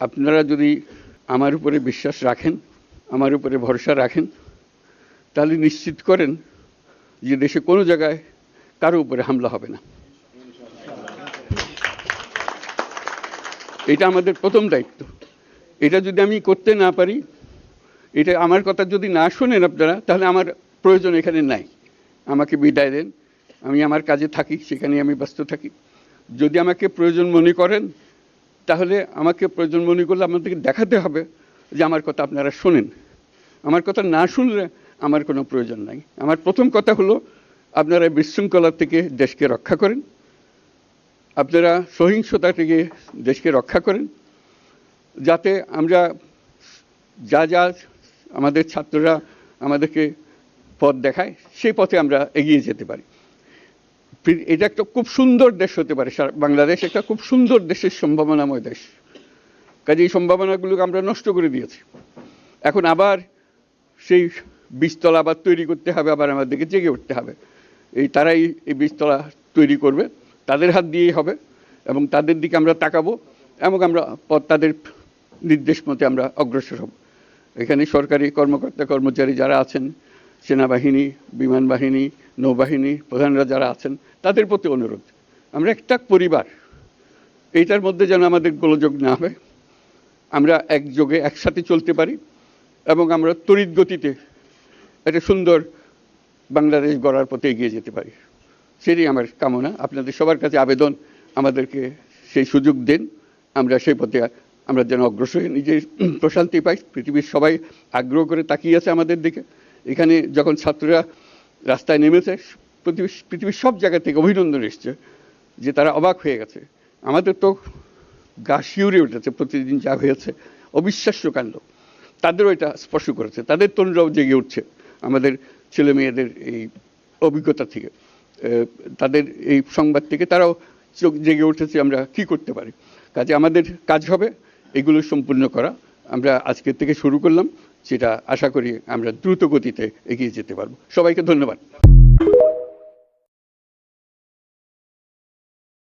আপনারা যদি আমার উপরে বিশ্বাস রাখেন, আমার উপরে ভরসা রাখেন, তাহলে নিশ্চিত করেন যে দেশে কোনো জায়গায় কারো উপরে হামলা হবে না। এটা আমাদের প্রথম দায়িত্ব। এটা যদি আমি করতে না পারি, এটা আমার কথা যদি না শোনেন আপনারা, তাহলে আমার প্রয়োজন এখানে নাই। আমাকে বিদায় দেন, আমি আমার কাজে থাকি, সেখানে আমি ব্যস্ত থাকি। যদি আমাকে প্রয়োজন মনে করেন, তাহলে আমাকে প্রয়োজন মনে করলে আপনাদেরকে দেখাতে হবে যে আমার কথা আপনারা শোনেন। আমার কথা না শুনলে আমার কোনো প্রয়োজন নাই। আমার প্রথম কথা হলো, আপনারা বিশৃঙ্খলা থেকে দেশকে রক্ষা করেন, আপনারা সহিংসতা থেকে দেশকে রক্ষা করেন, যাতে আমরা যা আমাদের ছাত্ররা আমাদেরকে পথ দেখায়, সেই পথে আমরা এগিয়ে যেতে পারি। এটা একটা খুব সুন্দর দেশ হতে পারে। বাংলাদেশ একটা খুব সুন্দর দেশের সম্ভাবনাময় দেশ। কাজে এই সম্ভাবনাগুলোকে আমরা নষ্ট করে দিয়েছি। এখন আবার সেই বীজতলা আবার তৈরি করতে হবে, আবার আমাদেরকে জেগে উঠতে হবে। তারাই এই বীজতলা তৈরি করবে, তাদের হাত দিয়েই হবে, এবং তাদের দিকে আমরা তাকাবো, এবং আমরা তাদের নির্দেশ মতে আমরা অগ্রসর হব। এখানে সরকারি কর্মকর্তা কর্মচারী যারা আছেন, সেনাবাহিনী, বিমান বাহিনী, নৌবাহিনী প্রধানরা যারা আছেন, তাদের প্রতি অনুরোধ, আমরা একটা পরিবার, এইটার মধ্যে যেন আমাদের গোলযোগ না হয়, আমরা একযোগে একসাথে চলতে পারি, এবং আমরা তড়িৎ গতিতে একটা সুন্দর বাংলাদেশ গড়ার পথে এগিয়ে যেতে পারি। সেটাই আমার কামনা। আপনাদের সবার কাছে আবেদন, আমাদেরকে সেই সুযোগ দেন, আমরা সেই পথে আমরা যেন অগ্রসর হয়ে নিজের প্রশান্তি পাই। পৃথিবীর সবাই আগ্রহ করে তাকিয়ে আছে আমাদের দিকে। এখানে যখন ছাত্ররা রাস্তায় নেমেছে, পৃথিবীর সব জায়গা থেকে অভিনন্দন এসছে, যে তারা অবাক হয়ে গেছে। আমাদের তো গা শিউরে উঠেছে, প্রতিদিন যা হয়েছে অবিশ্বাস্য কাণ্ড। তাদেরও এটা স্পর্শ করেছে, তাদের তরুণরাও জেগে উঠছে আমাদের ছেলে মেয়েদের এই অভিজ্ঞতা থেকে, তাদের এই সংবাদ থেকে তারাও চোখ জেগে উঠেছে আমরা কি করতে পারি। কাজে আমাদের কাজ হবে এগুলো সম্পূর্ণ করা। আমরা আজকের থেকে শুরু করলাম, সেটা আশা করি আমরা দ্রুত গতিতে এগিয়ে যেতে পারবো। সবাইকে ধন্যবাদ।